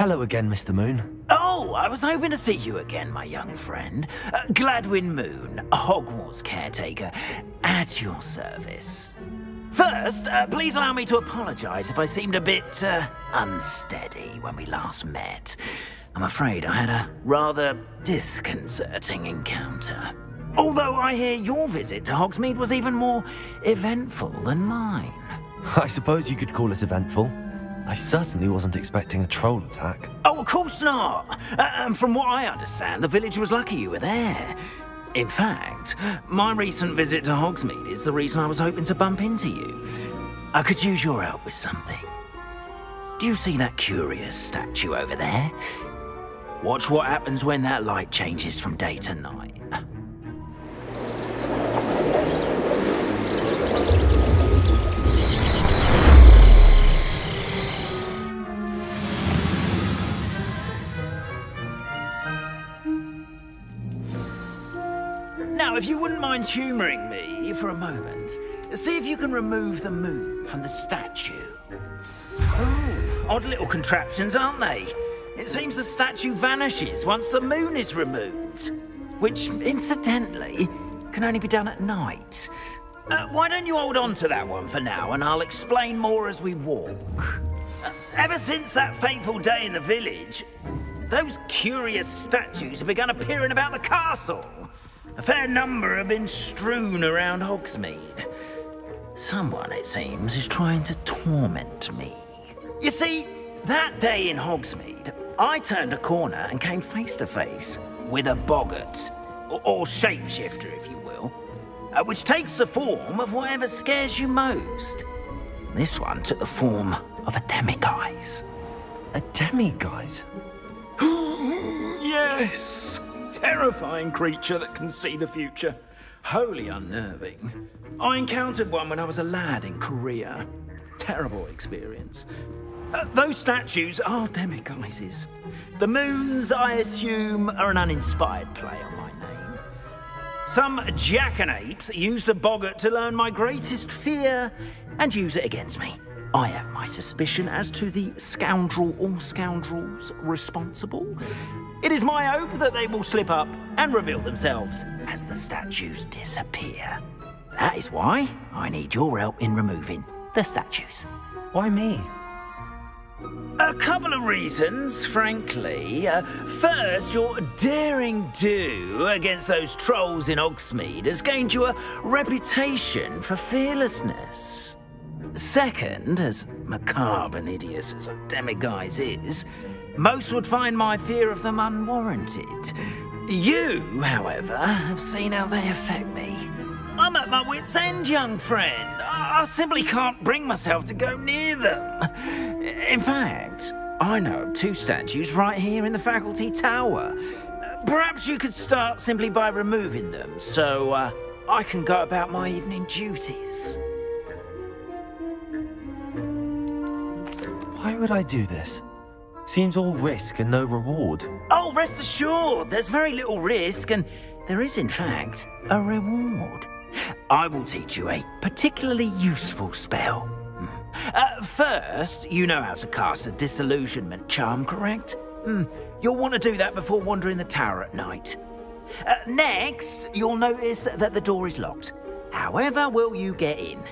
Hello again, Mr. Moon. Oh, I was hoping to see you again, my young friend. Gladwin Moon, Hogwarts caretaker, at your service. First, please allow me to apologise if I seemed a bit, unsteady when we last met. I'm afraid I had a rather disconcerting encounter. Although I hear your visit to Hogsmeade was even more eventful than mine. I suppose you could call it eventful. I certainly wasn't expecting a troll attack. Oh, of course not. And from what I understand, the village was lucky you were there. In fact, my recent visit to Hogsmeade is the reason I was hoping to bump into you. I could use your help with something. Do you see that curious statue over there? Watch what happens when that light changes from day to night. Now, if you wouldn't mind humouring me for a moment, see if you can remove the moon from the statue. Oh, odd little contraptions, aren't they? It seems the statue vanishes once the moon is removed, which, incidentally, can only be done at night. Why don't you hold on to that one for now, and I'll explain more as we walk. Ever since that fateful day in the village, those curious statues have begun appearing about the castle. A fair number have been strewn around Hogsmeade. Someone, it seems, is trying to torment me. You see, that day in Hogsmeade, I turned a corner and came face to face with a boggart, or shapeshifter, if you will, which takes the form of whatever scares you most. This one took the form of a demiguise. A demiguise? Yes! Terrifying creature that can see the future. Wholly unnerving. I encountered one when I was a lad in Korea. Terrible experience. Those statues are demiguises. The moons, I assume, are an uninspired play on my name. Some jackanapes used a boggart to learn my greatest fear and use it against me. I have my suspicion as to the scoundrel or scoundrels responsible. It is my hope that they will slip up and reveal themselves as the statues disappear. That is why I need your help in removing the statues. Why me? A couple of reasons, frankly. First, your daring do against those trolls in Hogsmeade has gained you a reputation for fearlessness. Second, as macabre and hideous as a demiguise is, most would find my fear of them unwarranted. You, however, have seen how they affect me. I'm at my wit's end, young friend. I simply can't bring myself to go near them. In fact, I know of two statues right here in the faculty tower. Perhaps you could start simply by removing them, so I can go about my evening duties. Why would I do this? Seems all risk and no reward. Oh, rest assured, there's very little risk, and there is, in fact, a reward. I will teach you a particularly useful spell. First, you know how to cast a disillusionment charm, correct? You'll want to do that before wandering the tower at night. Next, you'll notice that the door is locked. However will you get in?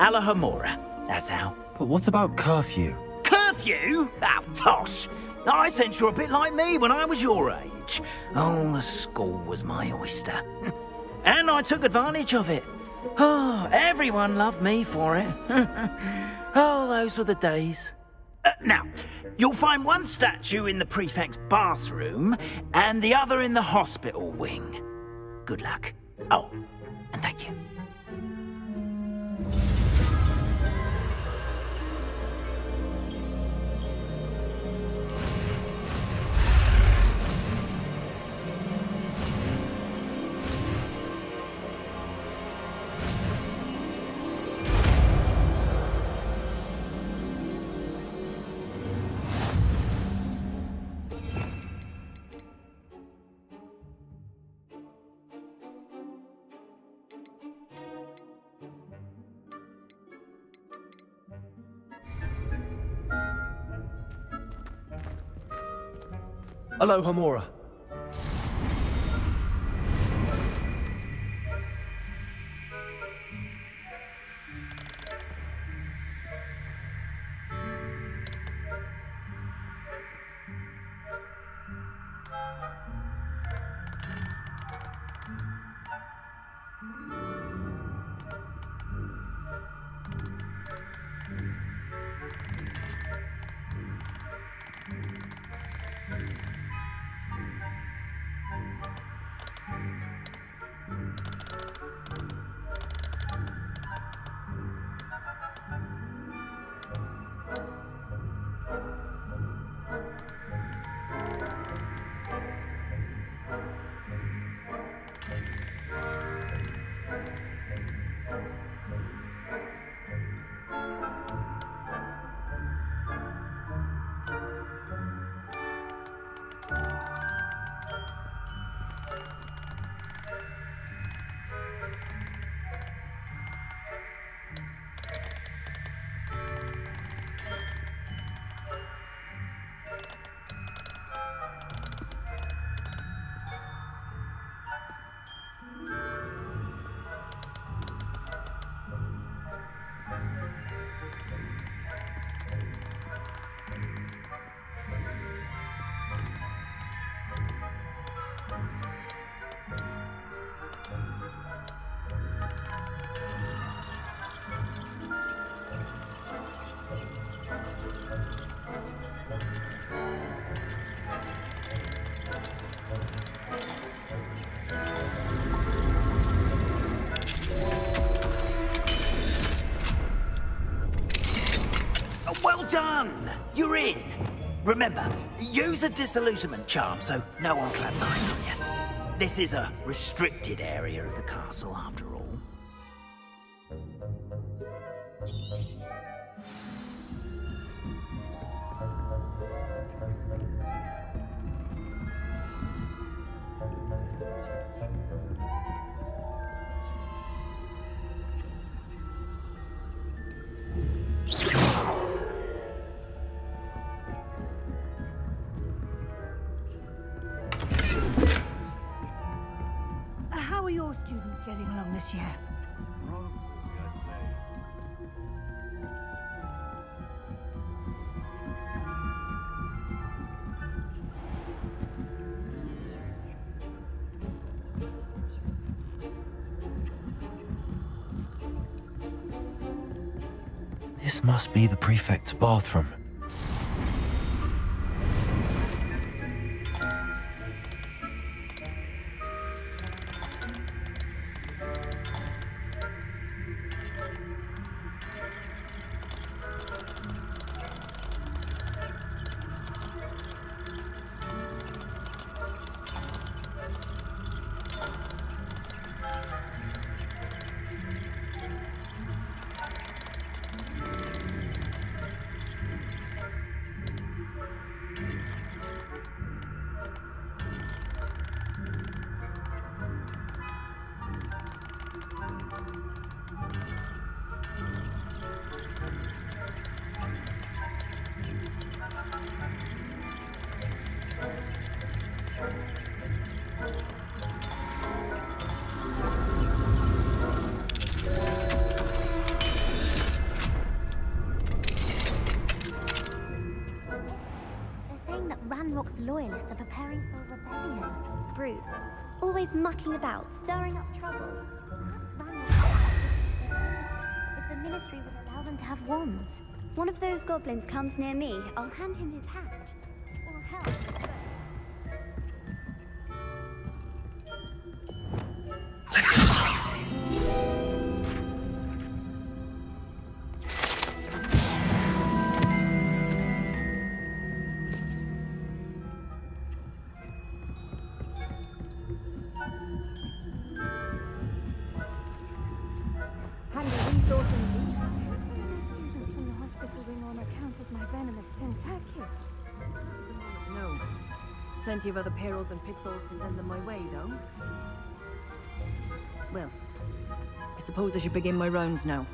Alahomora, that's how. But what about curfew? Curfew? Oh, tosh. I sense you're a bit like me when I was your age. Oh, the school was my oyster. And I took advantage of it. Oh, everyone loved me for it. Oh, those were the days. Now, you'll find one statue in the prefect's bathroom and the other in the hospital wing. Good luck. Oh, and thank you. Aloha, Mora. Well done! You're in! Remember, use a disillusionment charm so no one claps eyes on you. This is a restricted area of the castle, after all. How are your students getting along this year? This must be the prefect's bathroom. Loyalists are preparing for a rebellion. Brutes, always mucking about, stirring up trouble. If the ministry would allow them to have wands. One of those goblins comes near me, I'll hand him his hat. Or help. No. Plenty of other perils and pitfalls to send them my way, though. Well, I suppose I should begin my rounds now.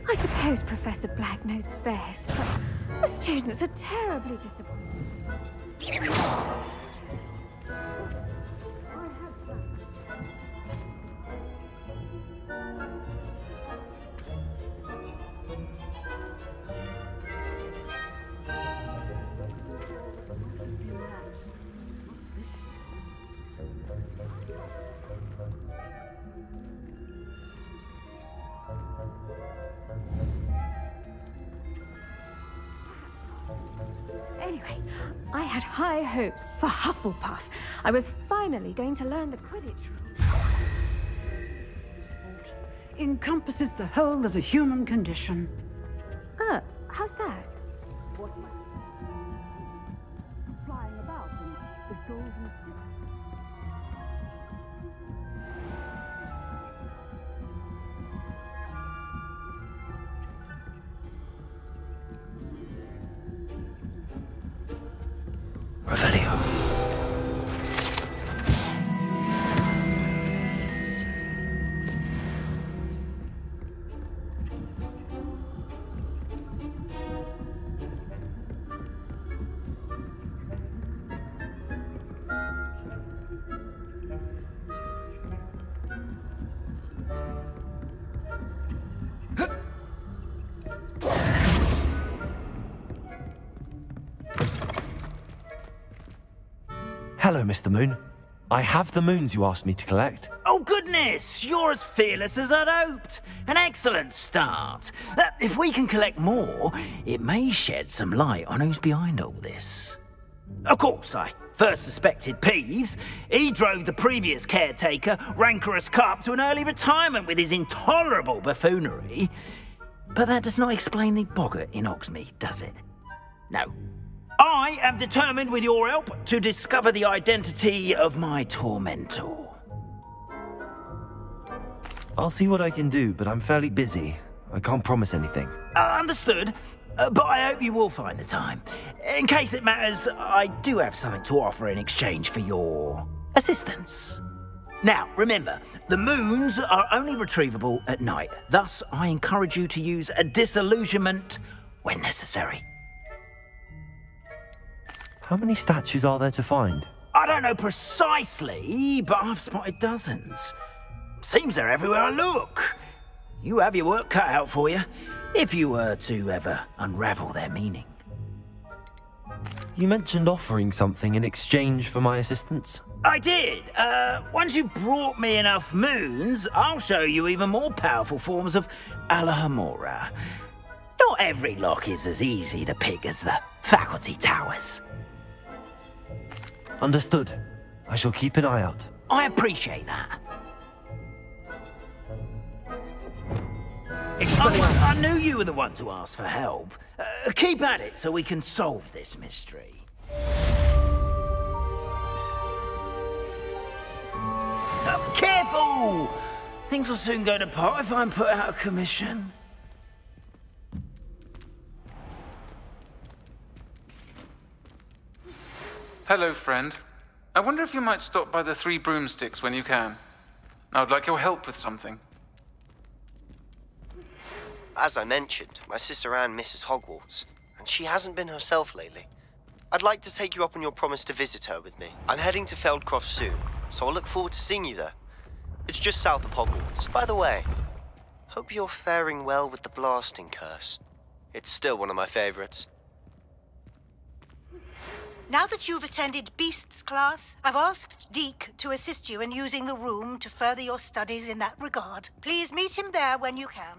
I suppose Professor Black knows best, but the students are terribly disappointed. Anyway, I had high hopes for Hufflepuff. I was finally going to learn the Quidditch rules. Encompasses the whole of the human condition. Oh, how's that? Flying about in the golden... Revelio. Hello, Mr. Moon. I have the moons you asked me to collect. Oh, goodness! You're as fearless as I'd hoped. An excellent start. If we can collect more, it may shed some light on who's behind all this. Of course, I first suspected Peeves. He drove the previous caretaker, Rancorous Carp, to an early retirement with his intolerable buffoonery. But that does not explain the boggart in Hogsmeade, does it? No. I am determined, with your help, to discover the identity of my tormentor. I'll see what I can do, but I'm fairly busy. I can't promise anything. Understood, but I hope you will find the time. In case it matters, I do have something to offer in exchange for your assistance. Now, remember, the moons are only retrievable at night. Thus, I encourage you to use a disillusionment when necessary. How many statues are there to find? I don't know precisely, but I've spotted dozens. Seems they're everywhere I look. You have your work cut out for you, if you were to ever unravel their meaning. You mentioned offering something in exchange for my assistance? I did. Once you've brought me enough moons, I'll show you even more powerful forms of Alohomora. Not every lock is as easy to pick as the faculty towers. Understood. I shall keep an eye out. I appreciate that. I knew you were the one to ask for help. Keep at it so we can solve this mystery. Careful! Things will soon go to pot if I'm put out of commission. Hello, friend. I wonder if you might stop by the Three Broomsticks when you can. I would like your help with something. As I mentioned, my sister Anne misses Hogwarts, and she hasn't been herself lately. I'd like to take you up on your promise to visit her with me. I'm heading to Feldcroft soon, so I'll look forward to seeing you there. It's just south of Hogwarts. By the way, hope you're faring well with the blasting curse. It's still one of my favorites. Now that you've attended Beasts class, I've asked Deke to assist you in using the room to further your studies in that regard. Please meet him there when you can.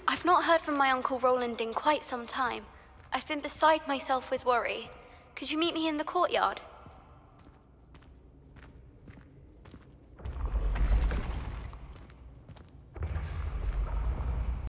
I've not heard from my Uncle Roland in quite some time. I've been beside myself with worry. Could you meet me in the courtyard?